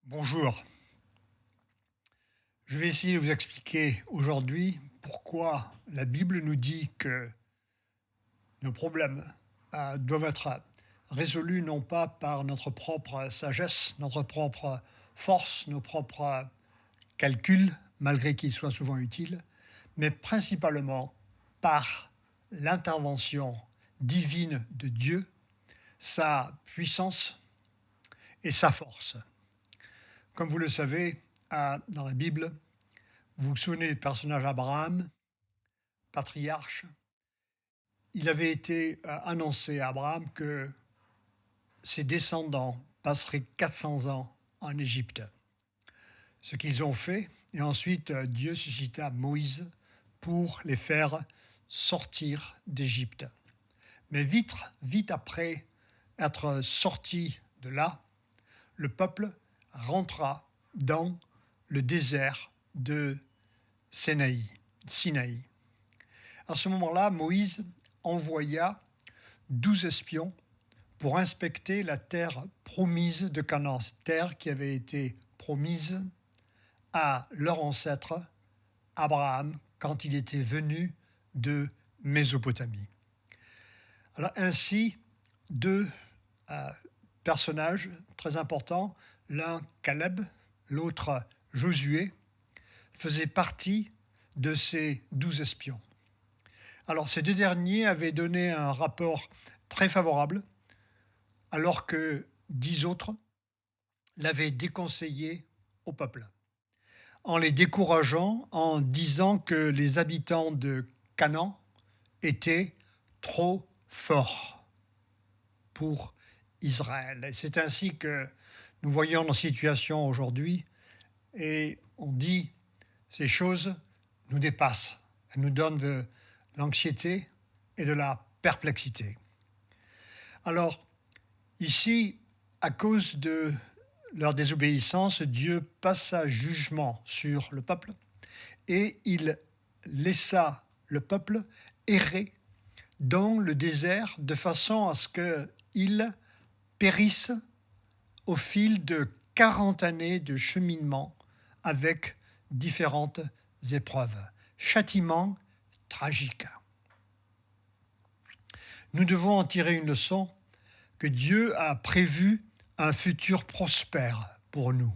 Bonjour, je vais essayer de vous expliquer aujourd'hui pourquoi la Bible nous dit que nos problèmes doivent être résolus non pas par notre propre sagesse, notre propre force, nos propres calculs, malgré qu'ils soient souvent utiles, mais principalement par l'intervention divine de Dieu, sa puissance et sa force. Comme vous le savez, dans la Bible, vous vous souvenez du personnage Abraham, patriarche. Il avait été annoncé à Abraham que ses descendants passeraient 400 ans en Égypte. Ce qu'ils ont fait, et ensuite Dieu suscita Moïse pour les faire sortir d'Égypte. Mais vite après être sorti de là, le peuple rentra dans le désert de Sinaï. À ce moment-là, Moïse envoya 12 espions pour inspecter la terre promise de Canaan, terre qui avait été promise à leur ancêtre Abraham quand il était venu de Mésopotamie. Alors ainsi, deux personnages très importants, l'un Caleb, l'autre Josué, faisaient partie de ces 12 espions. Alors ces deux derniers avaient donné un rapport très favorable, alors que 10 autres l'avaient déconseillé au peuple, en les décourageant, en disant que les habitants de Canaan étaient trop forts pour Israël. Et c'est ainsi que nous voyons nos situations aujourd'hui, et on dit ces choses nous dépassent, elles nous donnent de l'anxiété et de la perplexité. Alors, ici, à cause de leur désobéissance, Dieu passa jugement sur le peuple et il laissa le peuple errer dans le désert de façon à ce qu'il périsse au fil de 40 années de cheminement avec différentes épreuves. Châtiment tragique. Nous devons en tirer une leçon que Dieu a prévu un futur prospère pour nous.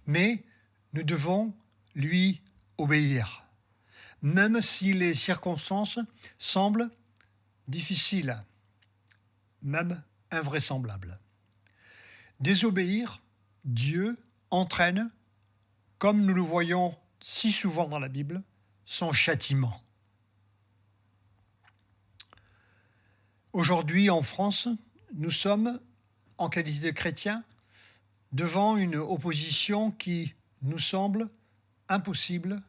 Mais nous devons lui obéir, même si les circonstances semblent difficiles, même invraisemblables. Désobéir, Dieu entraîne, comme nous le voyons si souvent dans la Bible, son châtiment. Aujourd'hui, en France, nous sommes, en qualité de chrétiens, devant une opposition qui nous semble impossible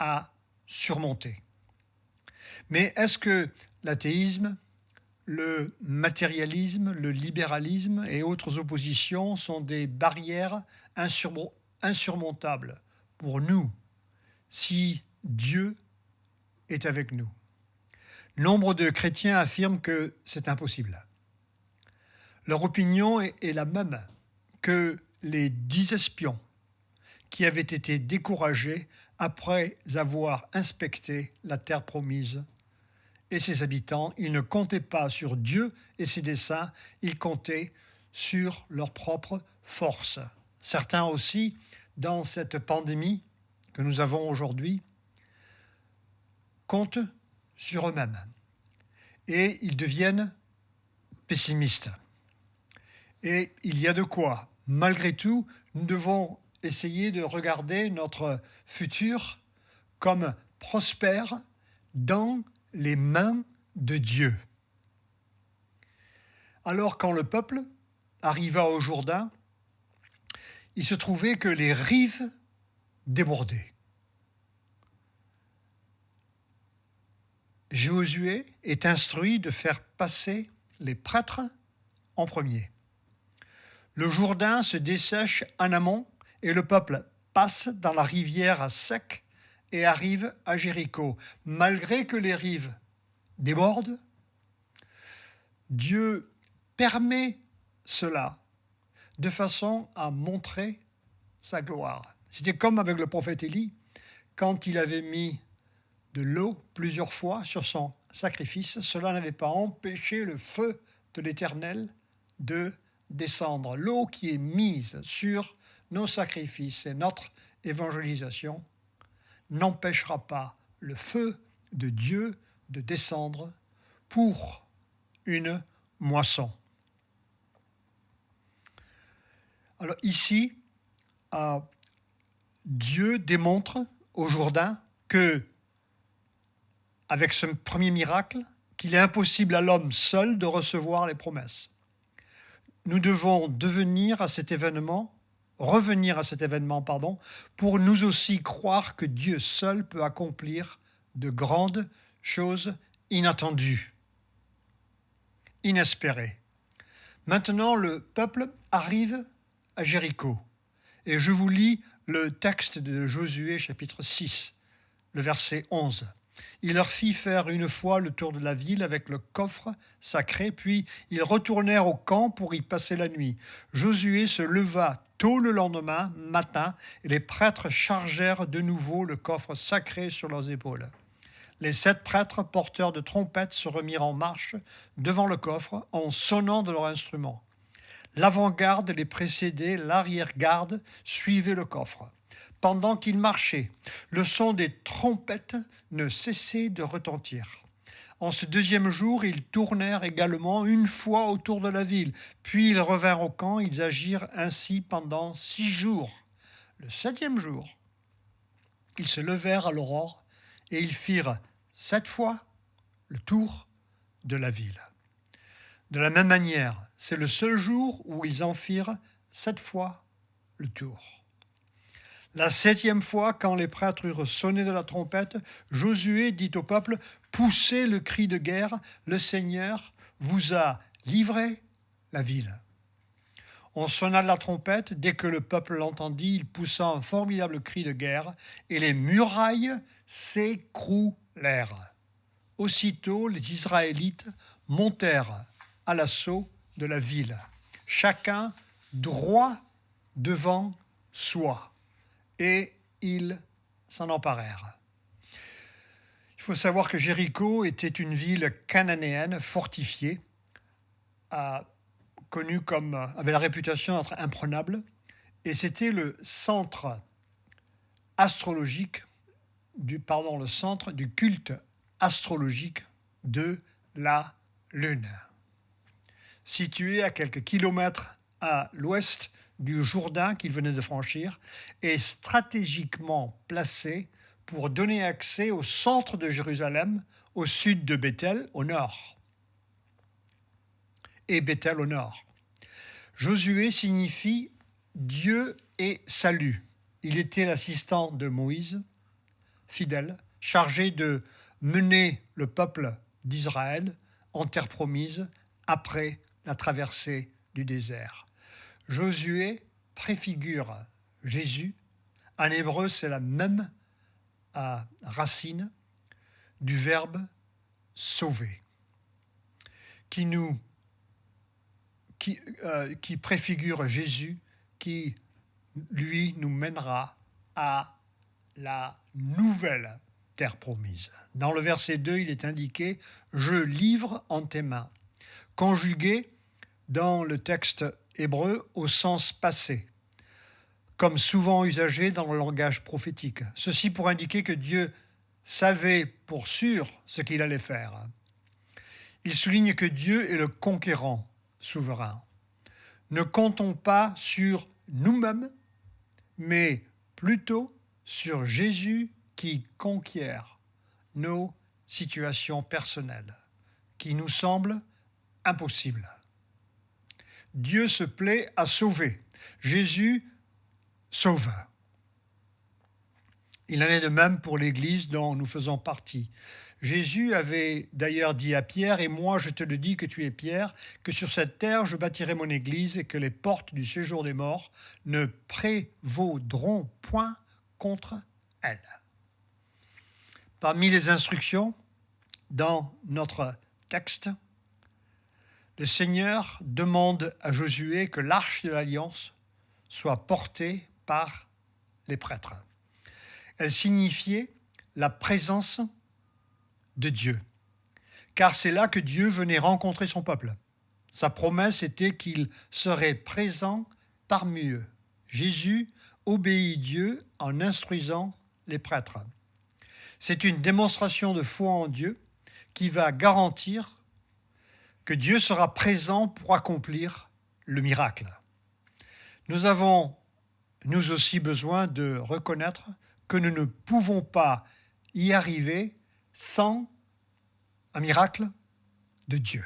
à surmonter. Mais est-ce que l'athéisme, le matérialisme, le libéralisme et autres oppositions sont des barrières insurmontables pour nous si Dieu est avec nous? Nombre de chrétiens affirment que c'est impossible. Leur opinion est la même que les 10 espions qui avaient été découragés après avoir inspecté la terre promise et ses habitants. Ils ne comptaient pas sur Dieu et ses desseins, ils comptaient sur leur propre force. Certains aussi, dans cette pandémie que nous avons aujourd'hui, comptent sur eux-mêmes et ils deviennent pessimistes. Et il y a de quoi. Malgré tout, nous devons essayer de regarder notre futur comme prospère dans les mains de Dieu. Alors quand le peuple arriva au Jourdain, il se trouvait que les rives débordaient. Josué est instruit de faire passer les prêtres en premier. Le Jourdain se dessèche en amont et le peuple passe dans la rivière à sec et arrive à Jéricho. Malgré que les rives débordent, Dieu permet cela de façon à montrer sa gloire. C'était comme avec le prophète Élie, quand il avait mis de l'eau plusieurs fois sur son sacrifice, cela n'avait pas empêché le feu de l'Éternel de descendre. L'eau qui est mise sur nos sacrifices et notre évangélisation n'empêchera pas le feu de Dieu de descendre pour une moisson. Alors ici, Dieu démontre au Jourdain que, avec ce premier miracle, qu'il est impossible à l'homme seul de recevoir les promesses. Nous devons revenir à cet événement, pour nous aussi croire que Dieu seul peut accomplir de grandes choses inattendues, inespérées. Maintenant, le peuple arrive à Jéricho. Et je vous lis le texte de Josué, chapitre 6, le verset 11. Il leur fit faire une fois le tour de la ville avec le coffre sacré, puis ils retournèrent au camp pour y passer la nuit. Josué se leva tôt le lendemain matin, et les prêtres chargèrent de nouveau le coffre sacré sur leurs épaules. Les 7 prêtres porteurs de trompettes se remirent en marche devant le coffre en sonnant de leurs instruments. L'avant-garde les précédait, l'arrière-garde suivait le coffre. Pendant qu'ils marchaient, le son des trompettes ne cessait de retentir. En ce deuxième jour, ils tournèrent également une fois autour de la ville. Puis ils revinrent au camp, ils agirent ainsi pendant 6 jours. Le 7e jour, ils se levèrent à l'aurore et ils firent 7 fois le tour de la ville. De la même manière, c'est le seul jour où ils en firent 7 fois le tour. La 7e fois, quand les prêtres eurent sonné de la trompette, Josué dit au peuple : « Poussez le cri de guerre, le Seigneur vous a livré la ville. » On sonna de la trompette, dès que le peuple l'entendit, il poussa un formidable cri de guerre, et les murailles s'écroulèrent. Aussitôt, les Israélites montèrent à l'assaut de la ville, chacun droit devant soi, et ils s'en emparèrent. Il faut savoir que Jéricho était une ville cananéenne fortifiée, connue avait la réputation d'être imprenable, et c'était le centre astrologique, le centre du culte astrologique de la Lune. Situé à quelques kilomètres à l'ouest du Jourdain qu'il venait de franchir, et stratégiquement placé pour donner accès au centre de Jérusalem, au sud de Béthel, au nord. Et Béthel au nord. Josué signifie Dieu et salut. Il était l'assistant de Moïse, fidèle, chargé de mener le peuple d'Israël en terre promise après la traversée du désert. Josué préfigure Jésus. En hébreu, c'est la même racine du verbe sauver, qui préfigure Jésus, qui, lui, nous mènera à la nouvelle terre promise. Dans le verset 2, il est indiqué « Je livre en tes mains », conjugué dans le texte hébreu au sens passé, comme souvent usagé dans le langage prophétique. Ceci pour indiquer que Dieu savait pour sûr ce qu'il allait faire. Il souligne que Dieu est le conquérant souverain. Ne comptons pas sur nous-mêmes, mais plutôt sur Jésus qui conquiert nos situations personnelles, qui nous semblent impossibles. Dieu se plaît à sauver. Jésus sauve. Il en est de même pour l'Église dont nous faisons partie. Jésus avait d'ailleurs dit à Pierre « Et moi, je te le dis que tu es Pierre, que sur cette terre je bâtirai mon Église et que les portes du séjour des morts ne prévaudront point contre elle. » Parmi les instructions dans notre texte, le Seigneur demande à Josué que l'arche de l'Alliance soit portée par les prêtres. Elle signifiait la présence de Dieu, car c'est là que Dieu venait rencontrer son peuple. Sa promesse était qu'il serait présent parmi eux. Jésus obéit Dieu en instruisant les prêtres. C'est une démonstration de foi en Dieu qui va garantir que Dieu sera présent pour accomplir le miracle. Nous avons, nous aussi, besoin de reconnaître que nous ne pouvons pas y arriver sans un miracle de Dieu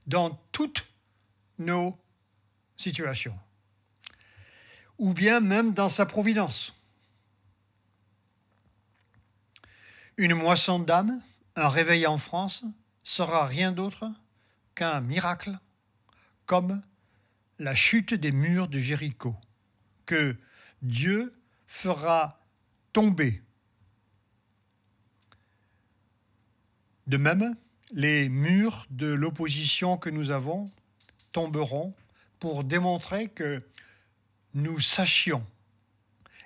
dans toutes nos situations, ou bien même dans sa providence. Une moisson d'âme, un réveil en France, sera rien d'autre qu'un miracle, comme la chute des murs de Jéricho, que Dieu fera tomber. De même, les murs de l'opposition que nous avons tomberont pour démontrer que nous sachions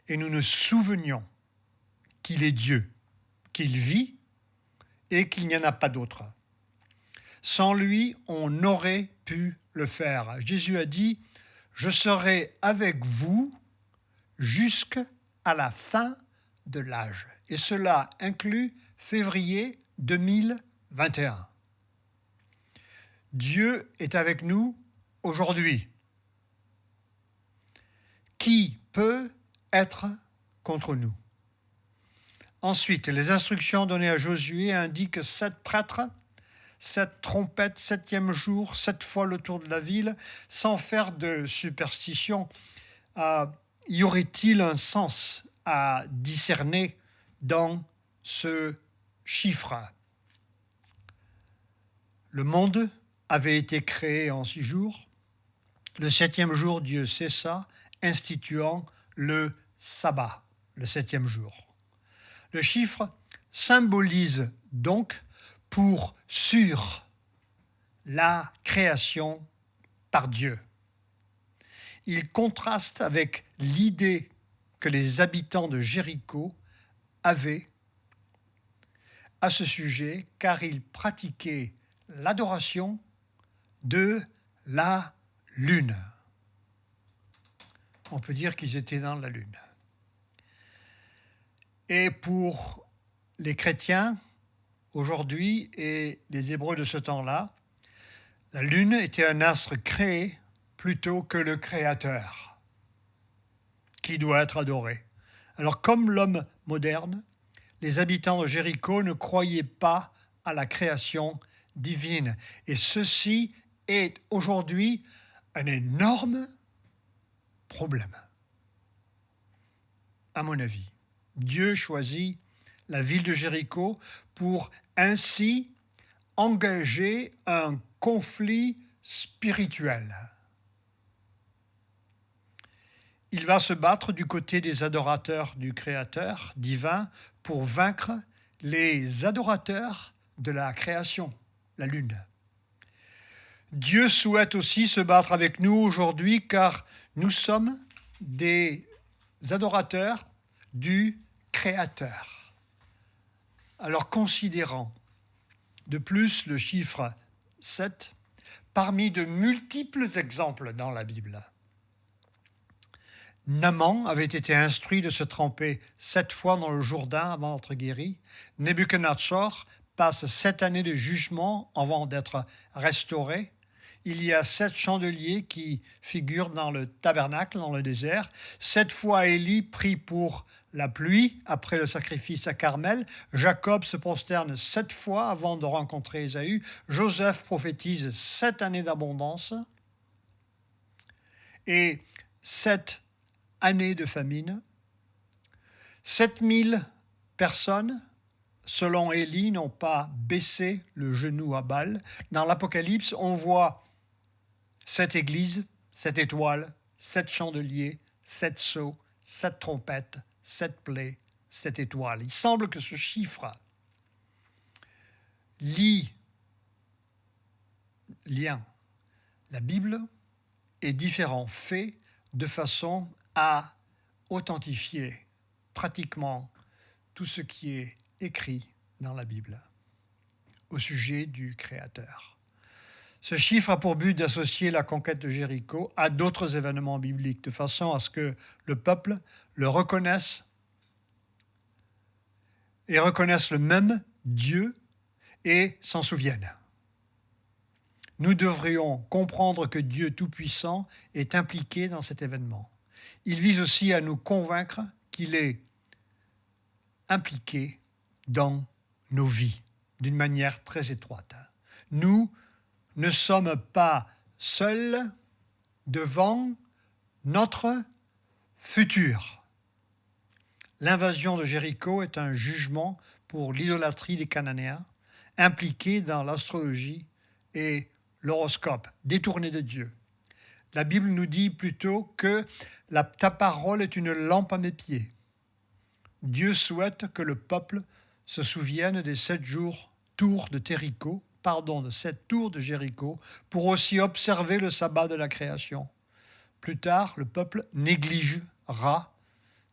et nous nous souvenions qu'il est Dieu, qu'il vit et qu'il n'y en a pas d'autre. Sans lui, on n'aurait pu le faire. Jésus a dit « Je serai avec vous jusqu'à la fin de l'âge ». Et cela inclut février 2021. Dieu est avec nous aujourd'hui. Qui peut être contre nous? Ensuite, les instructions données à Josué indiquent 7 prêtres, 7 trompettes, 7e jour, 7 fois le tour de la ville, sans faire de superstition. Y aurait-il un sens à discerner dans ce chiffre? Le monde avait été créé en 6 jours. Le 7e jour, Dieu cessa, instituant le sabbat, le 7e jour. Le chiffre symbolise donc pour sûr la création par Dieu. Il contraste avec l'idée que les habitants de Jéricho avaient à ce sujet, car ils pratiquaient l'adoration de la lune. On peut dire qu'ils étaient dans la lune. Et pour les chrétiens aujourd'hui et les Hébreux de ce temps-là, la lune était un astre créé plutôt que le Créateur, qui doit être adoré. Alors comme l'homme moderne, les habitants de Jéricho ne croyaient pas à la création divine. Et ceci est aujourd'hui un énorme problème, à mon avis. Dieu choisit la ville de Jéricho pour ainsi engager un conflit spirituel. Il va se battre du côté des adorateurs du Créateur divin pour vaincre les adorateurs de la création, la lune. Dieu souhaite aussi se battre avec nous aujourd'hui car nous sommes des adorateurs du Créateur. Alors considérons de plus le chiffre 7 parmi de multiples exemples dans la Bible. Naaman avait été instruit de se tremper 7 fois dans le Jourdain avant d'être guéri. Nebuchadnezzar passe 7 années de jugement avant d'être restauré. Il y a 7 chandeliers qui figurent dans le tabernacle, dans le désert. 7 fois Élie prie pour la pluie après le sacrifice à Carmel. Jacob se prosterne 7 fois avant de rencontrer Ésaü. Joseph prophétise 7 années d'abondance. Et 7 années de famine. 7000 personnes, selon Élie, n'ont pas baissé le genou à Baal. Dans l'Apocalypse, on voit 7 églises, 7 étoiles, 7 chandeliers, 7 sceaux, 7 trompettes, 7 plaies, 7 étoiles. Il semble que ce chiffre lie la Bible et différents faits de façon a authentifié pratiquement tout ce qui est écrit dans la Bible au sujet du Créateur. Ce chiffre a pour but d'associer la conquête de Jéricho à d'autres événements bibliques, de façon à ce que le peuple le reconnaisse et reconnaisse le même Dieu et s'en souvienne. Nous devrions comprendre que Dieu Tout-Puissant est impliqué dans cet événement. Il vise aussi à nous convaincre qu'il est impliqué dans nos vies d'une manière très étroite. Nous ne sommes pas seuls devant notre futur. L'invasion de Jéricho est un jugement pour l'idolâtrie des Cananéens, impliqués dans l'astrologie et l'horoscope, détournés de Dieu. La Bible nous dit plutôt que ta parole est une lampe à mes pieds. Dieu souhaite que le peuple se souvienne des 7 tours de Jéricho, pour aussi observer le sabbat de la création. Plus tard, le peuple négligera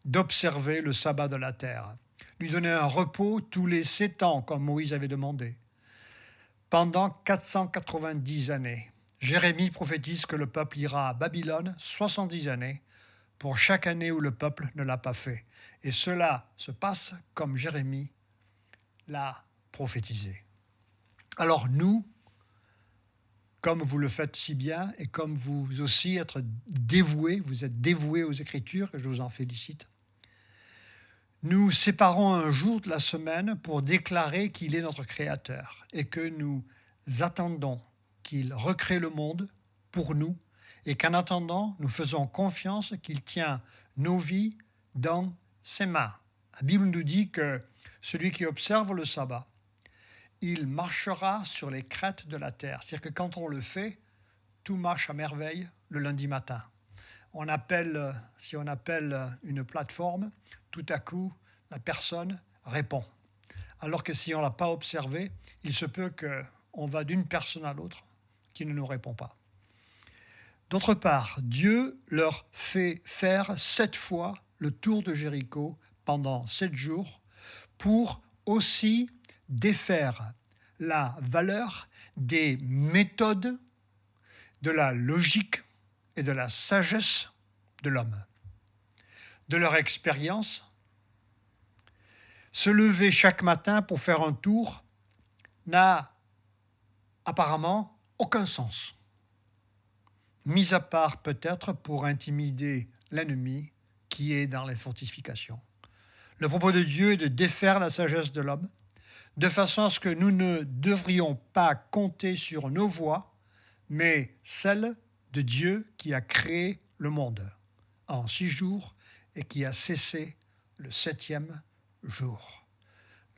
d'observer le sabbat de la terre, lui donner un repos tous les 7 ans, comme Moïse avait demandé. Pendant 490 années, Jérémie prophétise que le peuple ira à Babylone 70 années pour chaque année où le peuple ne l'a pas fait. Et cela se passe comme Jérémie l'a prophétisé. Alors nous, comme vous le faites si bien et comme vous aussi êtes dévoués aux Écritures, et je vous en félicite, nous séparons un jour de la semaine pour déclarer qu'il est notre Créateur et que nous attendons qu'il recrée le monde pour nous et qu'en attendant, nous faisons confiance qu'il tient nos vies dans ses mains. La Bible nous dit que celui qui observe le sabbat, il marchera sur les crêtes de la terre. C'est-à-dire que quand on le fait, tout marche à merveille le lundi matin. Si on appelle une plateforme, tout à coup, la personne répond. Alors que si on ne l'a pas observé, il se peut qu'on va d'une personne à l'autre qui ne nous répond pas. D'autre part, Dieu leur fait faire 7 fois le tour de Jéricho pendant 7 jours pour aussi défaire la valeur des méthodes, de la logique et de la sagesse de l'homme. De leur expérience, se lever chaque matin pour faire un tour n'a apparemment aucun sens, mis à part peut-être pour intimider l'ennemi qui est dans les fortifications. Le propos de Dieu est de défaire la sagesse de l'homme, de façon à ce que nous ne devrions pas compter sur nos voies, mais celles de Dieu qui a créé le monde en 6 jours et qui a cessé le 7e jour.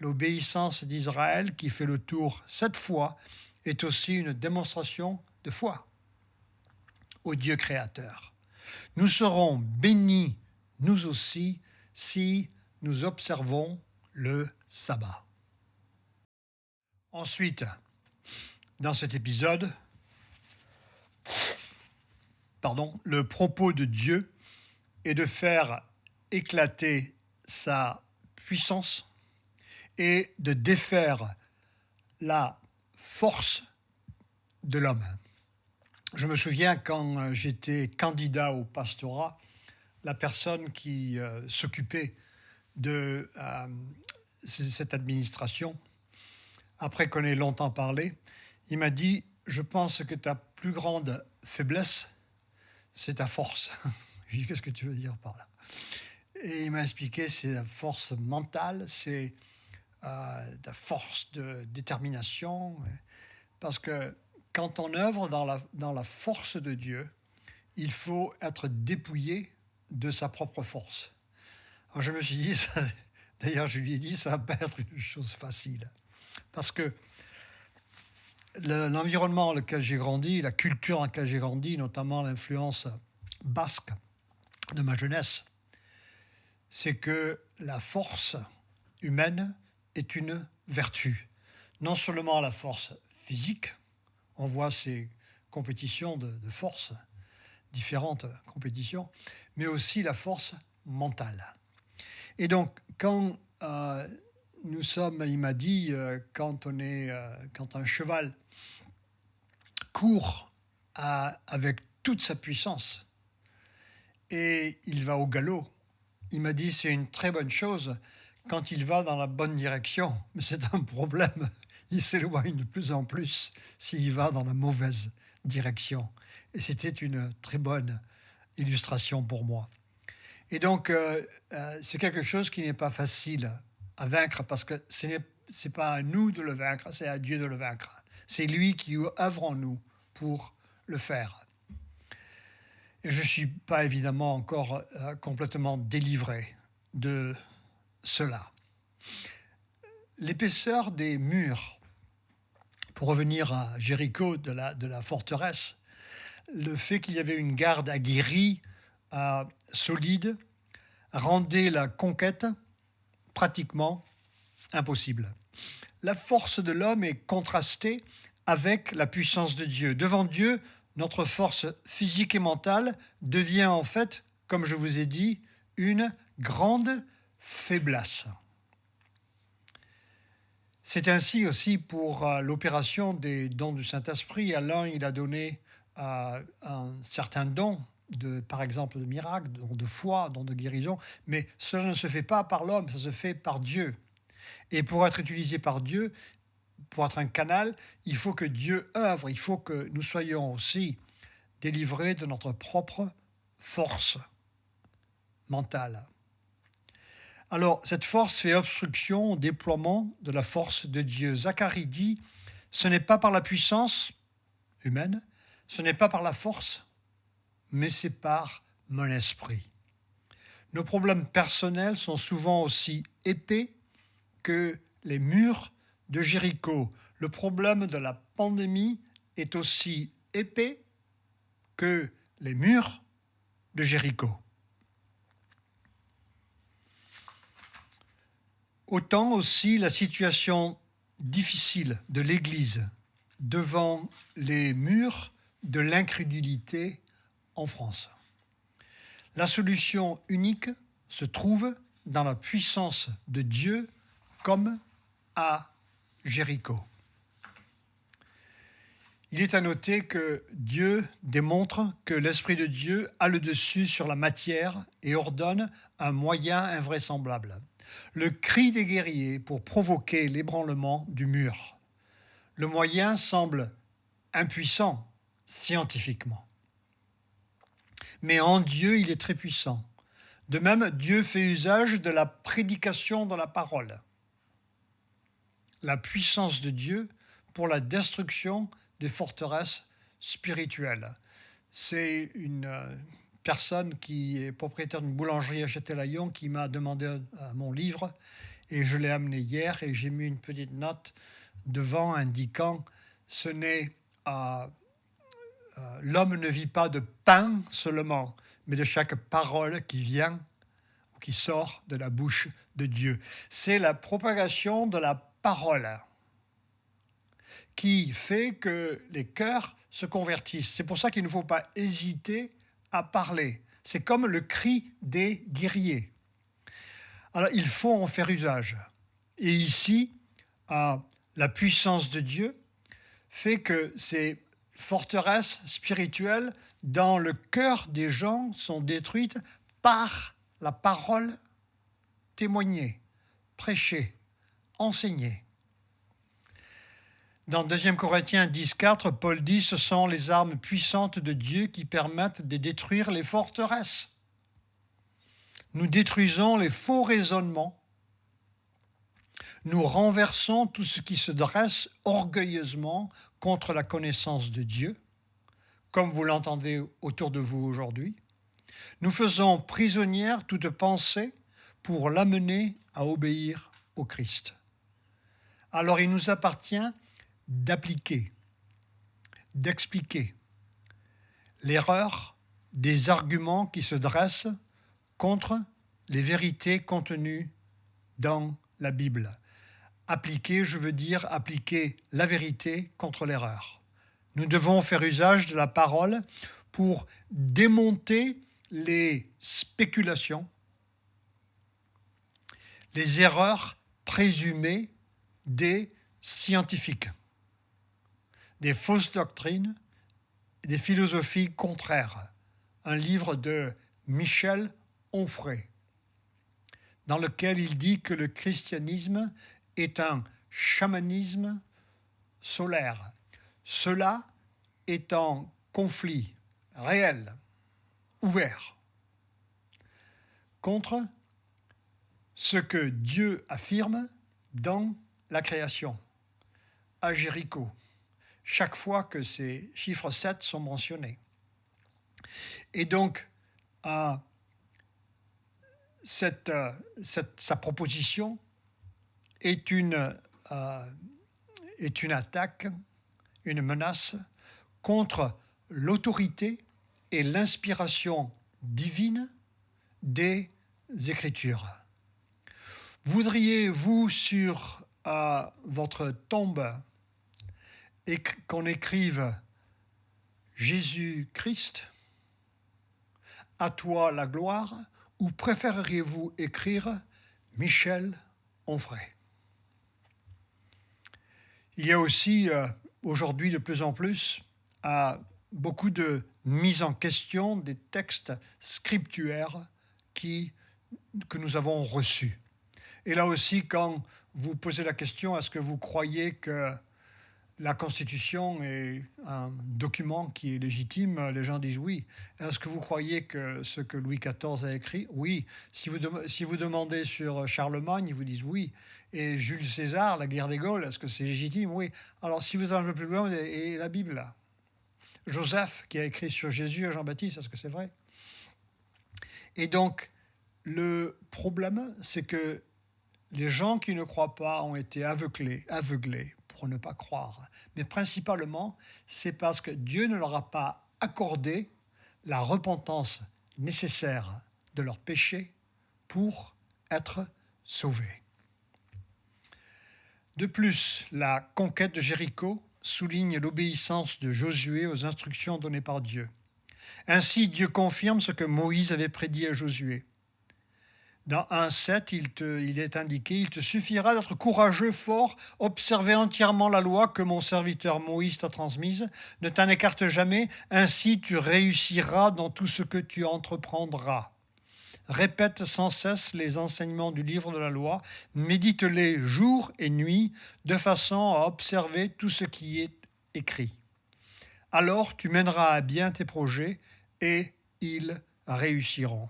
L'obéissance d'Israël, qui fait le tour 7 fois, est aussi une démonstration de foi au Dieu créateur. Nous serons bénis, nous aussi, si nous observons le sabbat. Ensuite, dans cet épisode, le propos de Dieu est de faire éclater sa puissance et de défaire la force de l'homme. Je me souviens quand j'étais candidat au pastorat, la personne qui s'occupait de cette administration, après qu'on ait longtemps parlé, il m'a dit « Je pense que ta plus grande faiblesse, c'est ta force. » Je lui ai dit « Qu'est-ce que tu veux dire par là ?» Et il m'a expliqué « C'est la force mentale, c'est la force de détermination. » Parce que quand on œuvre dans la force de Dieu, il faut être dépouillé de sa propre force. Alors je me suis dit, d'ailleurs je lui ai dit, ça ne va pas être une chose facile. Parce que l'environnement dans lequel j'ai grandi, la culture dans laquelle j'ai grandi, notamment l'influence basque de ma jeunesse, c'est que la force humaine est une vertu. Non seulement la force physique, on voit ces compétitions de force, différentes compétitions, mais aussi la force mentale. Et donc, quand nous sommes, il m'a dit, quand un cheval court avec toute sa puissance et il va au galop, il m'a dit c'est une très bonne chose quand il va dans la bonne direction, mais c'est un problème, il s'éloigne de plus en plus s'il va dans la mauvaise direction. Et c'était une très bonne illustration pour moi. Et donc, c'est quelque chose qui n'est pas facile à vaincre parce que ce n'est pas à nous de le vaincre, c'est à Dieu de le vaincre. C'est lui qui œuvre en nous pour le faire. Et je ne suis pas évidemment encore complètement délivré de cela. L'épaisseur des murs, pour revenir à Jéricho de la forteresse, le fait qu'il y avait une garde aguerrie, solide, rendait la conquête pratiquement impossible. La force de l'homme est contrastée avec la puissance de Dieu. Devant Dieu, notre force physique et mentale devient en fait, comme je vous ai dit, une grande faiblesse. C'est ainsi aussi pour l'opération des dons du Saint-Esprit. À l'un, il a donné un certain don, par exemple de miracle, don de foi, don de guérison, mais cela ne se fait pas par l'homme, ça se fait par Dieu. Et pour être utilisé par Dieu, pour être un canal, il faut que Dieu œuvre, il faut que nous soyons aussi délivrés de notre propre force mentale. Alors, cette force fait obstruction au déploiement de la force de Dieu. Zacharie dit, ce n'est pas par la puissance humaine, ce n'est pas par la force, mais c'est par mon esprit. Nos problèmes personnels sont souvent aussi épais que les murs de Jéricho. Le problème de la pandémie est aussi épais que les murs de Jéricho. Autant aussi la situation difficile de l'Église devant les murs de l'incrédulité en France. La solution unique se trouve dans la puissance de Dieu comme à Jéricho. Il est à noter que Dieu démontre que l'Esprit de Dieu a le dessus sur la matière et ordonne un moyen invraisemblable. Le cri des guerriers pour provoquer l'ébranlement du mur. Le moyen semble impuissant scientifiquement. Mais en Dieu, il est très puissant. De même, Dieu fait usage de la prédication de la parole. La puissance de Dieu pour la destruction des forteresses spirituelles. C'est une personne qui est propriétaire d'une boulangerie à Châtelaillon qui m'a demandé mon livre et je l'ai amené hier et j'ai mis une petite note devant indiquant ce n'est l'homme ne vit pas de pain seulement, mais de chaque parole qui vient ou qui sort de la bouche de Dieu. C'est la propagation de la parole qui fait que les cœurs se convertissent. C'est pour ça qu'il ne faut pas hésiter à parler. C'est comme le cri des guerriers. Alors, il faut en faire usage. Et ici, la puissance de Dieu fait que ces forteresses spirituelles dans le cœur des gens sont détruites par la parole témoignée, prêchée, enseignée. Dans 2 Corinthiens 10,4, Paul dit « Ce sont les armes puissantes de Dieu qui permettent de détruire les forteresses. Nous détruisons les faux raisonnements. Nous renversons tout ce qui se dresse orgueilleusement contre la connaissance de Dieu, comme vous l'entendez autour de vous aujourd'hui. Nous faisons prisonnière toute pensée pour l'amener à obéir au Christ. » Alors il nous appartient d'appliquer, d'expliquer l'erreur des arguments qui se dressent contre les vérités contenues dans la Bible. Appliquer, je veux dire appliquer la vérité contre l'erreur. Nous devons faire usage de la parole pour démonter les spéculations, les erreurs présumées des scientifiques, des fausses doctrines, des philosophies contraires. Un livre de Michel Onfray, dans lequel il dit que le christianisme est un chamanisme solaire. Cela est en conflit réel, ouvert, contre ce que Dieu affirme dans la création, à Jéricho, chaque fois que ces chiffres 7 sont mentionnés. Et donc, sa proposition est une attaque, une menace contre l'autorité et l'inspiration divine des Écritures. Voudriez-vous sur votre tombe qu'on écrive Jésus-Christ, à toi la gloire, ou préféreriez-vous écrire Michel Onfray? Il y a aussi aujourd'hui de plus en plus beaucoup de mise en question des textes scripturaires que nous avons reçus. Et là aussi, quand vous posez la question, est-ce que vous croyez que la Constitution est un document qui est légitime, les gens disent oui. Est-ce que vous croyez que ce que Louis XIV a écrit? Oui. Si vous demandez sur Charlemagne, ils vous disent oui. Et Jules César, la guerre des Gaules, est-ce que c'est légitime? Oui. Alors si vous allez un peu plus loin, et la Bible là. Joseph qui a écrit sur Jésus et Jean-Baptiste, est-ce que c'est vrai? Et donc, le problème, c'est que les gens qui ne croient pas ont été aveuglés pour ne pas croire. Mais principalement, c'est parce que Dieu ne leur a pas accordé la repentance nécessaire de leurs péchés pour être sauvés. De plus, la conquête de Jéricho souligne l'obéissance de Josué aux instructions données par Dieu. Ainsi, Dieu confirme ce que Moïse avait prédit à Josué. Dans 1,7, il est indiqué « Il te suffira d'être courageux, fort, observer entièrement la loi que mon serviteur Moïse t'a transmise. Ne t'en écarte jamais, ainsi tu réussiras dans tout ce que tu entreprendras. Répète sans cesse les enseignements du livre de la loi, médite-les jour et nuit, de façon à observer tout ce qui est écrit. Alors tu mèneras à bien tes projets et ils réussiront.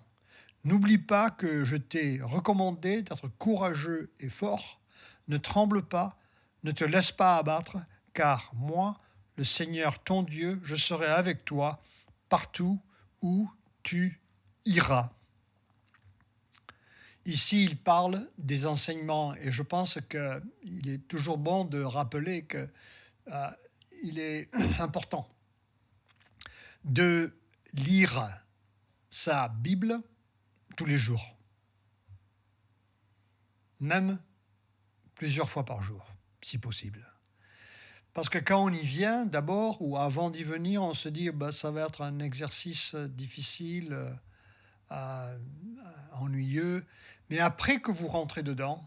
N'oublie pas que je t'ai recommandé d'être courageux et fort. Ne tremble pas, ne te laisse pas abattre, car moi, le Seigneur ton Dieu, je serai avec toi partout où tu iras. » Ici, il parle des enseignements et je pense qu'il est toujours bon de rappeler qu'il est important de lire sa Bible tous les jours, même plusieurs fois par jour, si possible. Parce que quand on y vient, d'abord, ou avant d'y venir, on se dit ça va être un exercice difficile, ennuyeux. Mais après que vous rentrez dedans,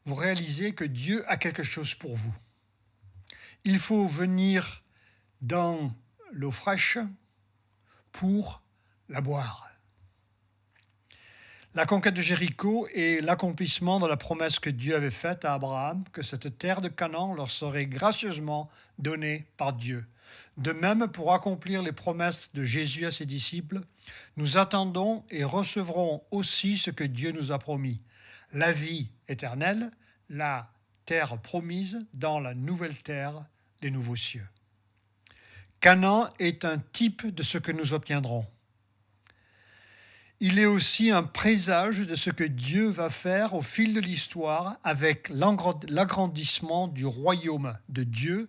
vous réalisez que Dieu a quelque chose pour vous. Il faut venir dans l'eau fraîche pour la boire. La conquête de Jéricho est l'accomplissement de la promesse que Dieu avait faite à Abraham, que cette terre de Canaan leur serait gracieusement donnée par Dieu. De même, pour accomplir les promesses de Jésus à ses disciples, nous attendons et recevrons aussi ce que Dieu nous a promis, la vie éternelle, la terre promise dans la nouvelle terre, les nouveaux cieux. Canaan est un type de ce que nous obtiendrons. Il est aussi un présage de ce que Dieu va faire au fil de l'histoire avec l'agrandissement du royaume de Dieu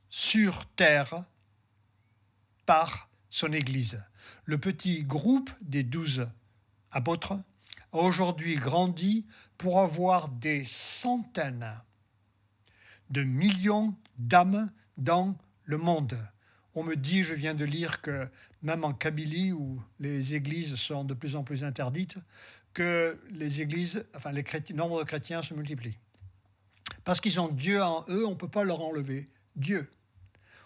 sur terre par son Église. Le petit groupe des 12 apôtres a aujourd'hui grandi pour avoir des centaines de millions d'âmes dans le monde. On me dit, je viens de lire que même en Kabylie où les églises sont de plus en plus interdites, que les églises, enfin le nombre de chrétiens se multiplie. Parce qu'ils ont Dieu en eux, on ne peut pas leur enlever Dieu.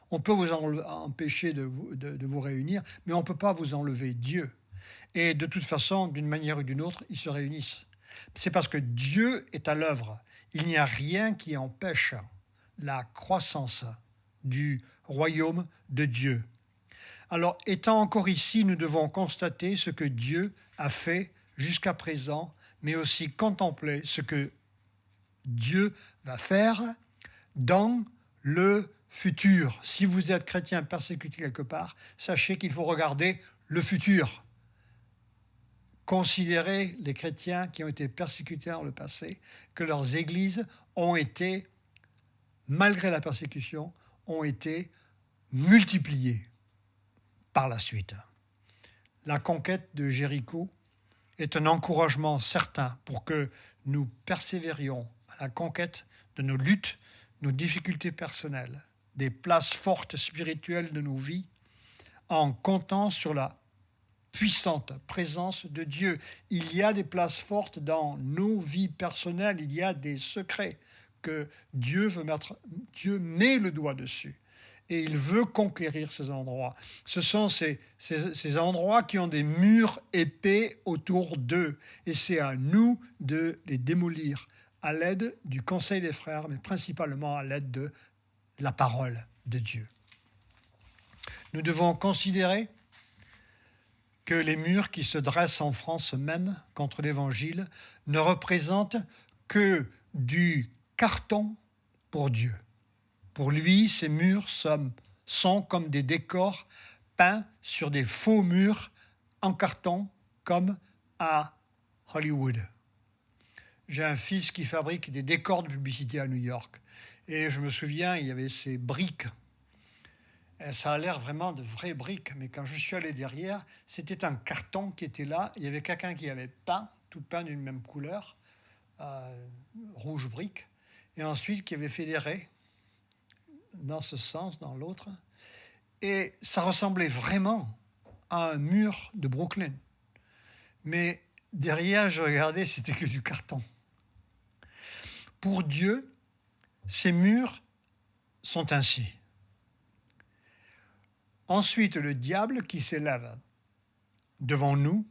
On peut vous empêcher de vous réunir, mais on ne peut pas vous enlever Dieu. Et de toute façon, d'une manière ou d'une autre, ils se réunissent. C'est parce que Dieu est à l'œuvre. Il n'y a rien qui empêche la croissance du royaume de Dieu. Alors, étant encore ici, nous devons constater ce que Dieu a fait jusqu'à présent, mais aussi contempler ce que Dieu va faire dans le futur. Si vous êtes chrétien persécuté quelque part, sachez qu'il faut regarder le futur. Considérez les chrétiens qui ont été persécutés dans le passé, que leurs églises ont été, malgré la persécution, ont été multipliées par la suite. La conquête de Jéricho est un encouragement certain pour que nous persévérions à la conquête de nos luttes, nos difficultés personnelles, des places fortes spirituelles de nos vies, en comptant sur la puissante présence de Dieu. Il y a des places fortes dans nos vies personnelles, il y a des secrets que Dieu met le doigt dessus. Et il veut conquérir ces endroits. Ce sont ces endroits qui ont des murs épais autour d'eux. Et c'est à nous de les démolir à l'aide du conseil des frères, mais principalement à l'aide de la parole de Dieu. Nous devons considérer que les murs qui se dressent en France même contre l'Évangile ne représentent que du carton pour Dieu. Pour lui, ces murs sont comme des décors peints sur des faux murs en carton, comme à Hollywood. J'ai un fils qui fabrique des décors de publicité à New York. Et je me souviens, il y avait ces briques. Et ça a l'air vraiment de vraies briques. Mais quand je suis allé derrière, c'était un carton qui était là. Il y avait quelqu'un qui avait peint, tout peint d'une même couleur, rouge brique. Et ensuite qui avait fait des raies dans ce sens, dans l'autre. Et ça ressemblait vraiment à un mur de Brooklyn. Mais derrière, je regardais, c'était que du carton. Pour Dieu, ces murs sont ainsi. Ensuite, le diable qui s'élève devant nous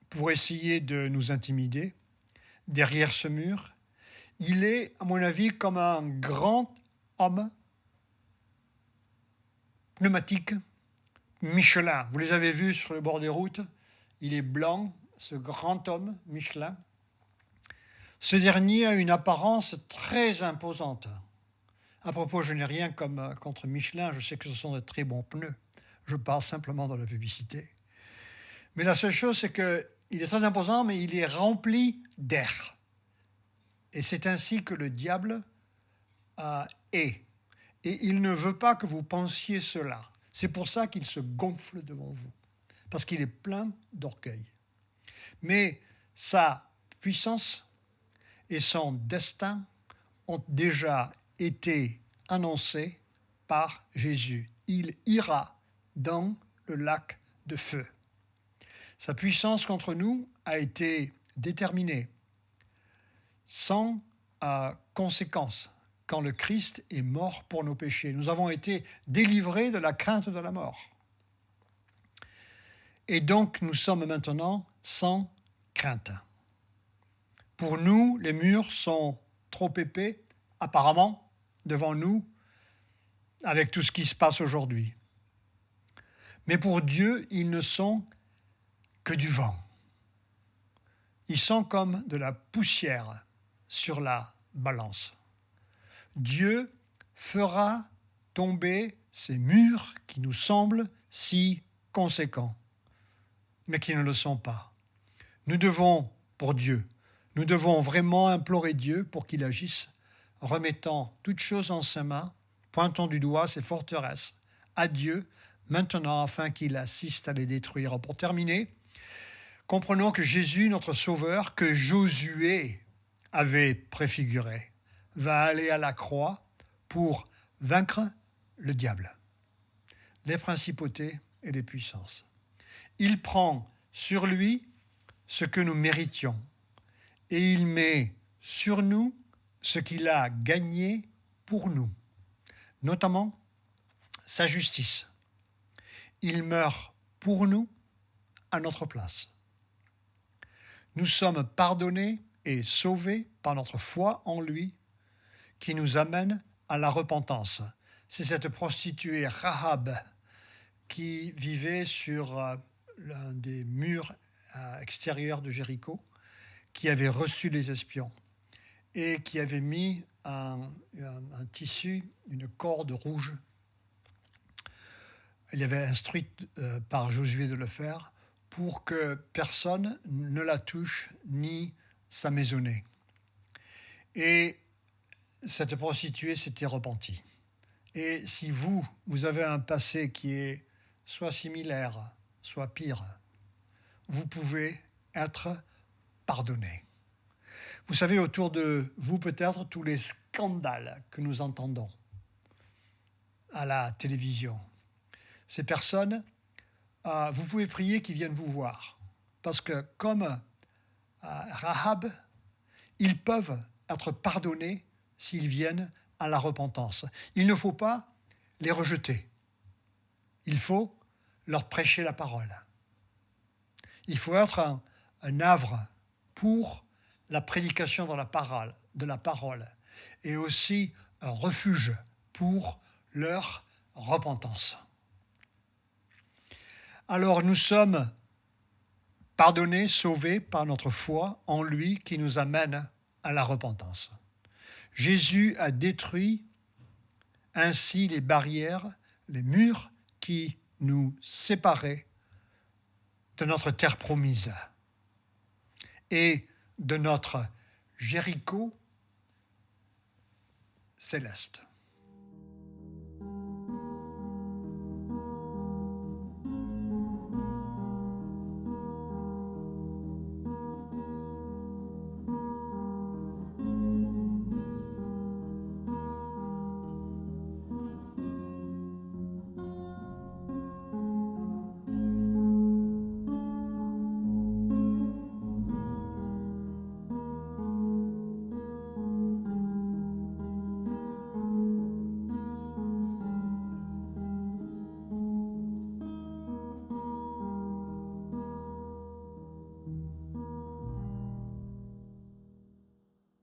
pour essayer de nous intimider, derrière ce mur, il est, à mon avis, comme un grand homme pneumatique, Michelin. Vous les avez vus sur le bord des routes. Il est blanc, ce grand homme, Michelin. Ce dernier a une apparence très imposante. À propos, je n'ai rien contre Michelin, je sais que ce sont de très bons pneus. Je parle simplement dans la publicité. Mais la seule chose, c'est qu'il est très imposant, mais il est rempli d'air. Et c'est ainsi que le diable est. Et il ne veut pas que vous pensiez cela. C'est pour ça qu'il se gonfle devant vous, parce qu'il est plein d'orgueil. Mais sa puissance et son destin ont déjà été annoncés par Jésus. Il ira dans le lac de feu. Sa puissance contre nous a été déterminée sans conséquence quand le Christ est mort pour nos péchés. Nous avons été délivrés de la crainte de la mort. Et donc, nous sommes maintenant sans crainte. Pour nous, les murs sont trop épais, apparemment, devant nous, avec tout ce qui se passe aujourd'hui. Mais pour Dieu, ils ne sont que du vent. Ils sont comme de la poussière sur la balance. Dieu fera tomber ces murs qui nous semblent si conséquents, mais qui ne le sont pas. Nous devons vraiment implorer Dieu pour qu'il agisse, remettant toutes choses en ses mains, pointant du doigt ses forteresses à Dieu, maintenant afin qu'il assiste à les détruire. Pour terminer, comprenons que Jésus, notre Sauveur, que Josué avait préfiguré, va aller à la croix pour vaincre le diable, les principautés et les puissances. Il prend sur lui ce que nous méritions et il met sur nous ce qu'il a gagné pour nous, notamment sa justice. Il meurt pour nous à notre place. Nous sommes pardonnés et sauvés par notre foi en lui qui nous amène à la repentance. C'est cette prostituée Rahab qui vivait sur l'un des murs extérieurs de Jéricho, qui avait reçu les espions et qui avait mis un tissu, une corde rouge. Il avait instruit par Josué de le faire pour que personne ne la touche ni sa maisonnée. Et cette prostituée s'était repentie. Et si vous avez un passé qui est soit similaire, soit pire, vous pouvez être pardonné. Vous savez, autour de vous peut-être, tous les scandales que nous entendons à la télévision. Ces personnes, vous pouvez prier qu'ils viennent vous voir. Parce que comme Rahab, ils peuvent être pardonnés s'ils viennent à la repentance. Il ne faut pas les rejeter. Il faut leur prêcher la parole. Il faut être un havre pour la prédication de la parole et aussi un refuge pour leur repentance. Alors nous sommes pardonnés, sauvés par notre foi en lui qui nous amène à la repentance. Jésus a détruit ainsi les barrières, les murs qui nous séparaient de notre terre promise et de notre Jéricho céleste.